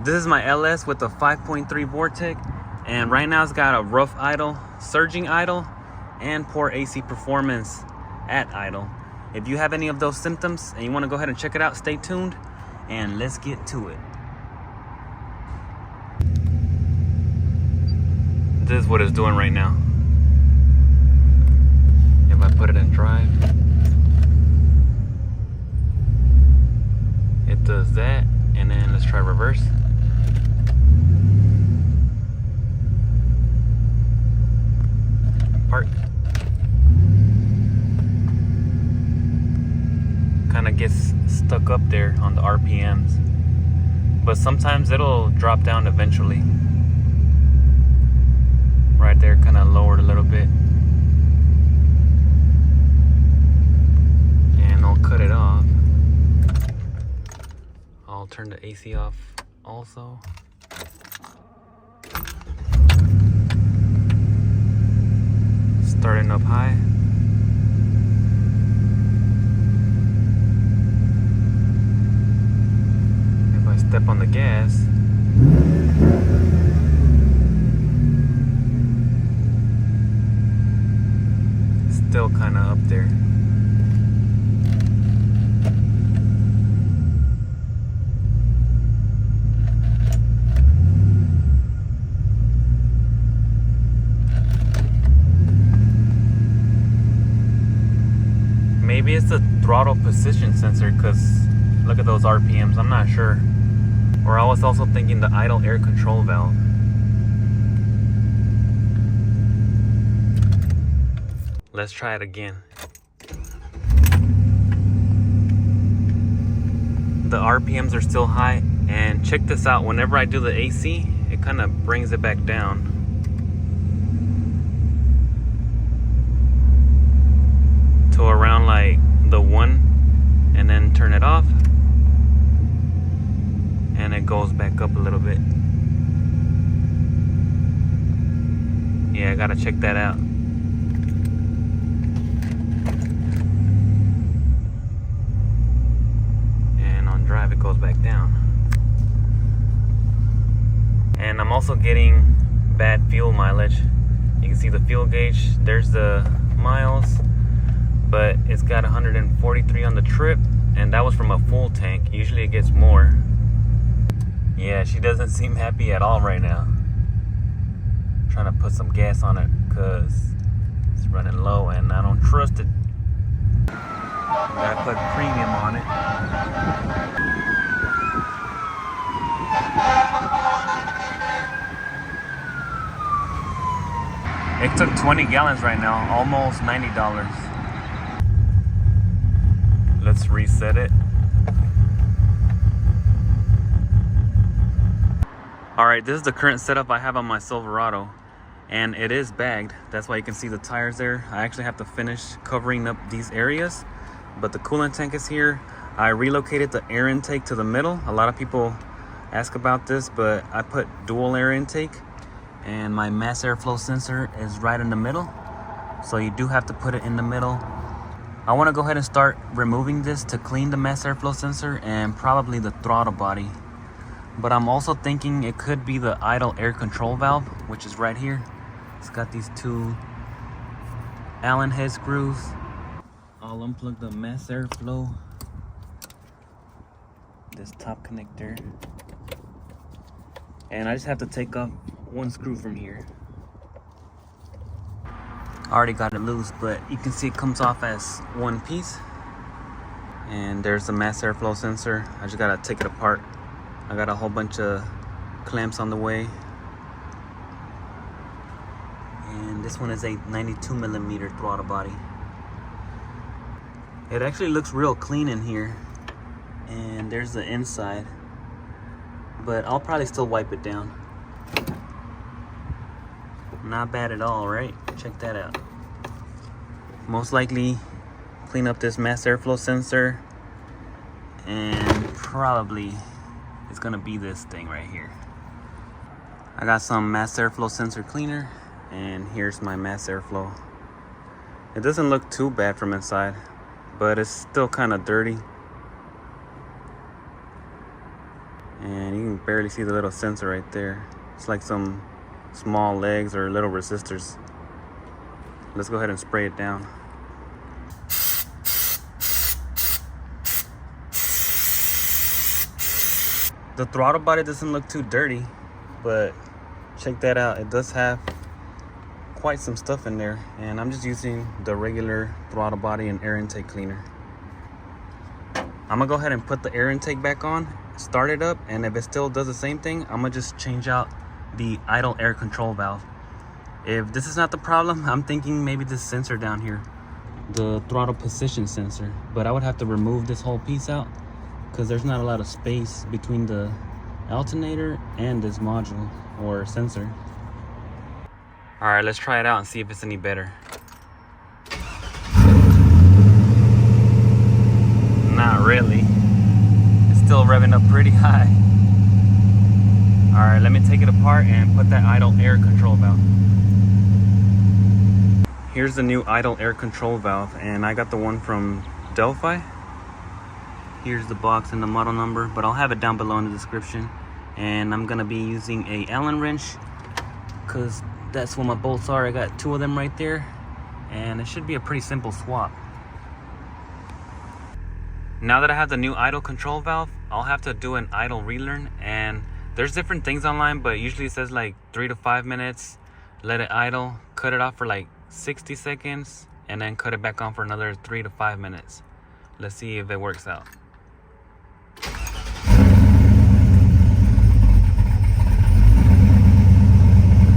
This is my LS with a 5.3 Vortec, and right now it's got a rough idle, surging idle, and poor AC performance at idle. If you have any of those symptoms and you want to go ahead and check it out, stay tuned and let's get to it. This is what it's doing right now. If I put it in drive, it does that, and then let's try reverse. Park. Kind of gets stuck up there on the RPMs, but sometimes it'll drop down eventually. Right there, kind of lowered a little bit, and I'll cut it off. I'll turn the AC off also. Starting up high. If I step on the gas, still kind of up there. Maybe it's the throttle position sensor, because look at those RPMs. I'm not sure. Or I was also thinking the idle air control valve. Let's try it again. The RPMs are still high, and check this out. Whenever I do the AC, it kind of brings it back down. To around like the 1, and then turn it off, and it goes back up a little bit. Yeah, I gotta check that out. And on drive it goes back down. And I'm also getting bad fuel mileage. You can see the fuel gauge, there's the miles, but it's got 143 on the trip, and that was from a full tank. Usually it gets more. Yeah, she doesn't seem happy at all right now. I'm trying to put some gas on it because it's running low and I don't trust it. Gotta put premium on it. It took 20 gallons right now, almost $90. Let's reset it. Alright, this is the current setup I have on my Silverado, and it is bagged. That's why you can see the tires there. I actually have to finish covering up these areas, but the coolant tank is here. I relocated the air intake to the middle. A lot of people ask about this, but I put dual air intake, and my mass airflow sensor is right in the middle, so you do have to put it in the middle. I want to go ahead and start removing this to clean the mass airflow sensor and probably the throttle body. But I'm also thinking it could be the idle air control valve, which is right here. It's got these 2 Allen head screws. I'll unplug the mass airflow, this top connector, and I just have to take off 1 screw from here. I already got it loose, but you can see it comes off as 1 piece. And there's the mass airflow sensor. I just gotta take it apart. I got a whole bunch of clamps on the way. And this one is a 92mm throttle body. It actually looks real clean in here. And there's the inside. But I'll probably still wipe it down. Not bad at all, right? Check that out. Most likely clean up this mass airflow sensor, and probably it's gonna be this thing right here. I got some mass airflow sensor cleaner, and here's my mass airflow. It doesn't look too bad from inside, but it's still kind of dirty. And you can can barely see the little sensor right there. It's like some small legs or little resistors. Let's go ahead and spray it down. The throttle body doesn't look too dirty, but check that out. It does have quite some stuff in there, and I'm just using the regular throttle body and air intake cleaner. I'm gonna go ahead and put the air intake back on, start it up, and if it still does the same thing, I'm gonna just change out the idle air control valve. If this is not the problem, I'm thinking maybe this sensor down here, the throttle position sensor, but I would have to remove this whole piece out because there's not a lot of space between the alternator and this module or sensor. All right, let's try it out and see if it's any better. Not really. It's still revving up pretty high. All right, let me take it apart and put that idle air control valve. Here's the new idle air control valve, and I got the one from Delphi. Here's the box and the model number, but I'll have it down below in the description. And I'm gonna be using a Allen wrench because that's where my bolts are. I got 2 of them right there, and it should be a pretty simple swap. Now that I have the new idle control valve, I'll have to do an idle relearn, and there's different things online, but usually it says like 3 to 5 minutes, let it idle, cut it off for like 60 seconds, and then cut it back on for another 3 to 5 minutes. Let's see if it works out.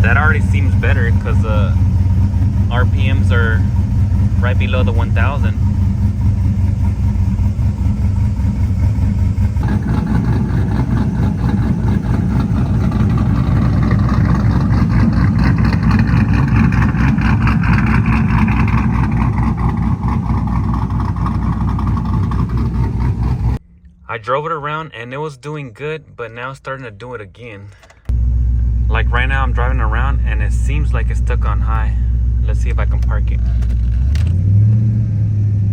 That already seems better because the RPMs are right below the 1000. I drove it around and it was doing good, but now it's starting to do it again. Like right now I'm driving around and it seems like it's stuck on high. Let's see if I can park it.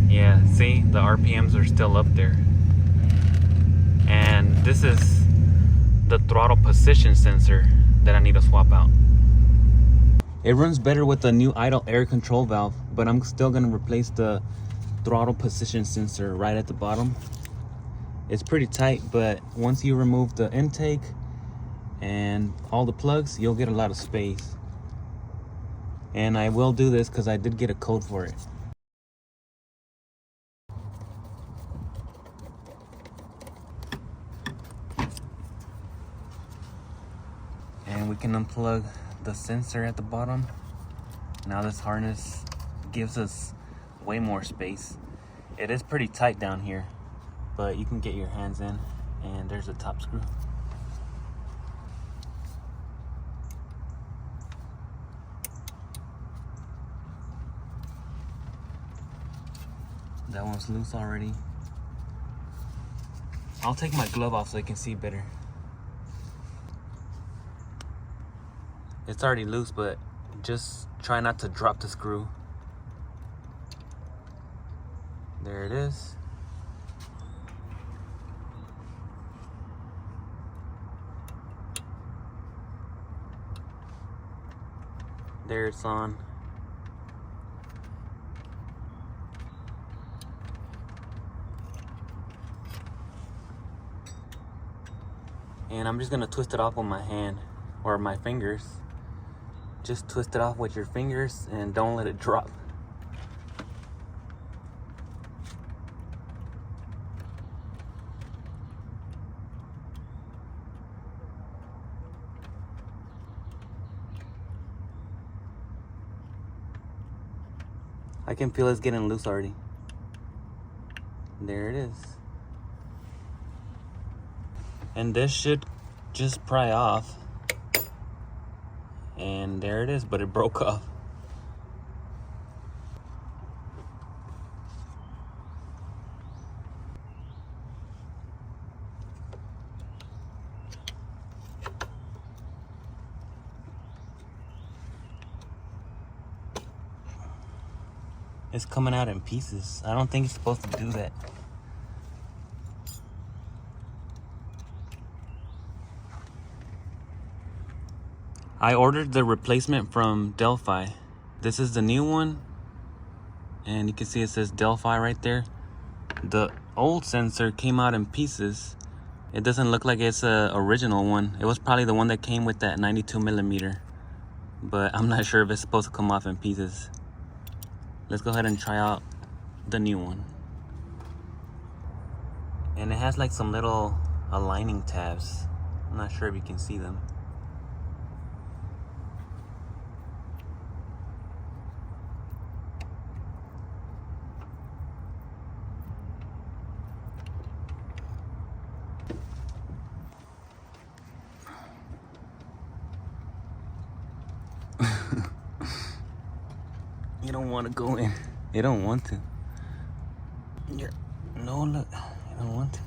Yeah, see, the RPMs are still up there. And this is the throttle position sensor that I need to swap out. It runs better with the new idle air control valve, but I'm still gonna replace the throttle position sensor right at the bottom. It's pretty tight, but once you remove the intake and all the plugs, you'll get a lot of space. And I will do this because I did get a code for it. And we can unplug the sensor at the bottom. Now this harness gives us way more space. It is pretty tight down here, but you can get your hands in, and there's a top screw. That one's loose already. I'll take my glove off so you can see better. It's already loose, but just try not to drop the screw. There it is. There it's on. And I'm just gonna twist it off with my hand or my fingers. Just twist it off with your fingers and don't let it drop. I can feel it's getting loose already. There it is. And this should just pry off. And there it is, but it broke off. It's coming out in pieces. I don't think it's supposed to do that. I ordered the replacement from Delphi. This is the new one, and you can see it says Delphi right there. The old sensor came out in pieces. It doesn't look like it's a original one. It was probably the one that came with that 92mm, but I'm not sure if it's supposed to come off in pieces. Let's go ahead and try out the new one. And it has like some little aligning tabs. I'm not sure if you can see them. You don't want to go in. You don't want to. No, look. You don't want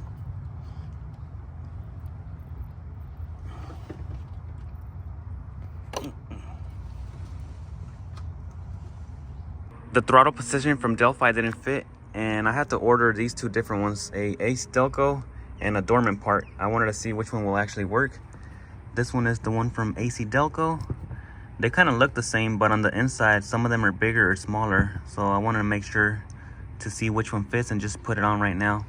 to. The throttle position from Delphi didn't fit, and I had to order these two different ones, a Ace Delco and a dormant part. I wanted to see which one will actually work. This one is the one from AC Delco. They kind of look the same, but on the inside, some of them are bigger or smaller. So I wanted to make sure to see which one fits and just put it on right now.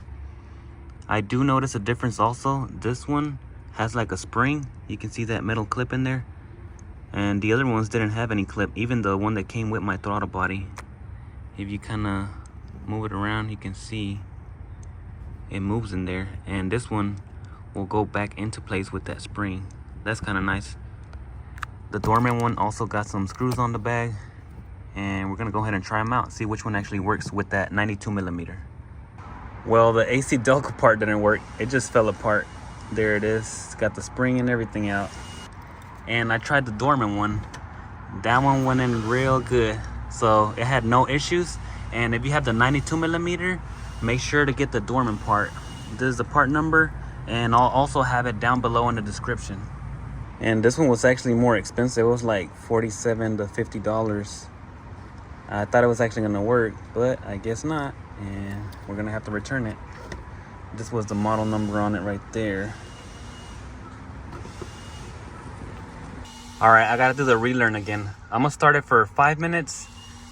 I do notice a difference also. This one has like a spring. You can see that metal clip in there. And the other ones didn't have any clip, even the one that came with my throttle body. If you kind of move it around, you can see it moves in there. And this one will go back into place with that spring. That's kind of nice. The dormant one also got some screws on the bag, and we're gonna go ahead and try them out, see which one actually works with that 92mm. Well, the AC Delco part didn't work. It just fell apart. There it is. It's got the spring and everything out. And I tried the dormant one. That one went in real good. So it had no issues. And if you have the 92mm, make sure to get the dormant part. This is the part number, and I'll also have it down below in the description. And this one was actually more expensive. It was like $47 to $50. I thought it was actually gonna work, but I guess not. And we're gonna have to return it. This was the model number on it right there. All right, I gotta do the relearn again. I'm gonna start it for 5 minutes,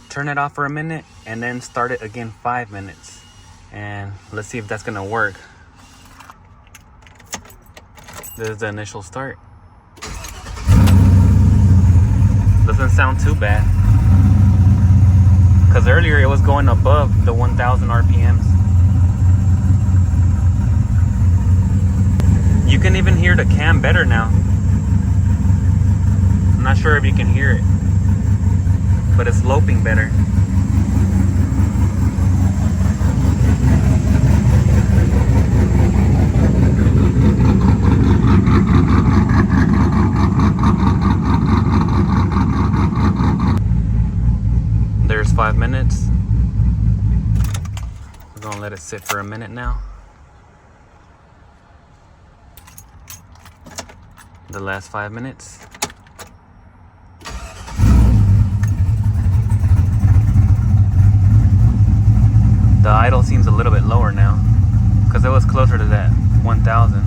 turn it off for a minute, and then start it again 5 minutes. And let's see if that's gonna work. This is the initial start. Doesn't sound too bad, because earlier it was going above the 1000 RPMs. You can even hear the cam better now. I'm not sure if you can hear it, but it's loping better. There's 5 minutes. We're gonna let it sit for a minute now. The last 5 minutes. The idle seems a little bit lower now, because it was closer to that 1000.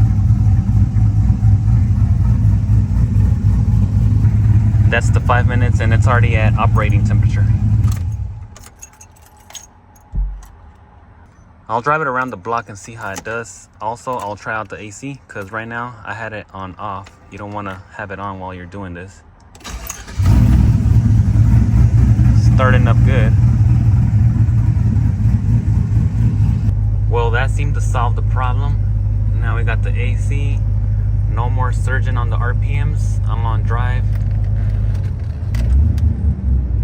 That's the 5 minutes, and it's already at operating temperature. I'll drive it around the block and see how it does. Also, I'll try out the AC, because right now I had it on off. You don't want to have it on while you're doing this. Starting up good. Well, that seemed to solve the problem. Now we got the AC. No more surging on the RPMs. I'm on drive.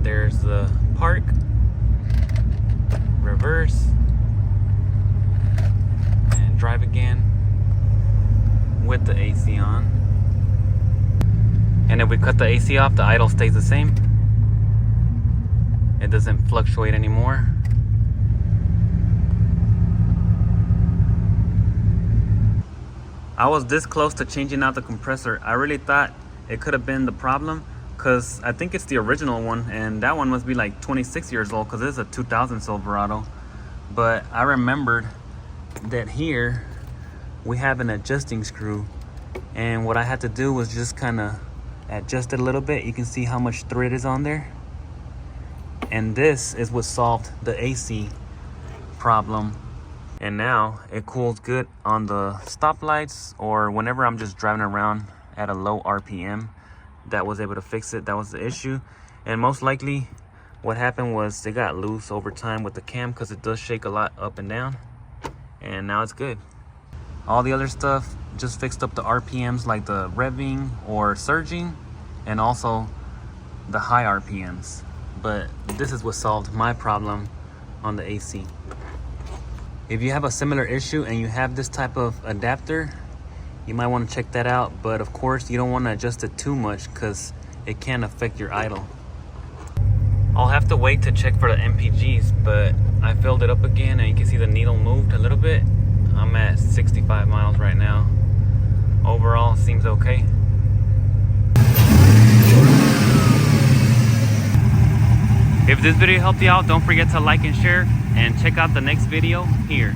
There's the park. Reverse. Drive again with the AC on. And if we cut the AC off, the idle stays the same. It doesn't fluctuate anymore. I was this close to changing out the compressor. I really thought it could have been the problem, because I think it's the original one, and that one must be like 26 years old, because it's a 2000 Silverado. But I remembered that here we have an adjusting screw, and what I had to do was just kind of adjust it a little bit, you can see how much thread is on there. And this is what solved the AC problem. And now it cools good on the stoplights or whenever I'm just driving around at a low RPM. That was able to fix it. That was the issue. And most likely what happened was they got loose over time with the cam, because it does shake a lot up and down. And now it's good. All the other stuff just fixed up the RPMs, like the revving or surging, and also the high RPMs. But this is what solved my problem on the AC. If you have a similar issue and you have this type of adapter, you might want to check that out. But of course, you don't want to adjust it too much because it can affect your idle. I'll have to wait to check for the MPGs, but I filled it up again and you can see the needle moved a little bit. I'm at 65 miles right now. Overall, seems okay. If this video helped you out, don't forget to like and share, and check out the next video here.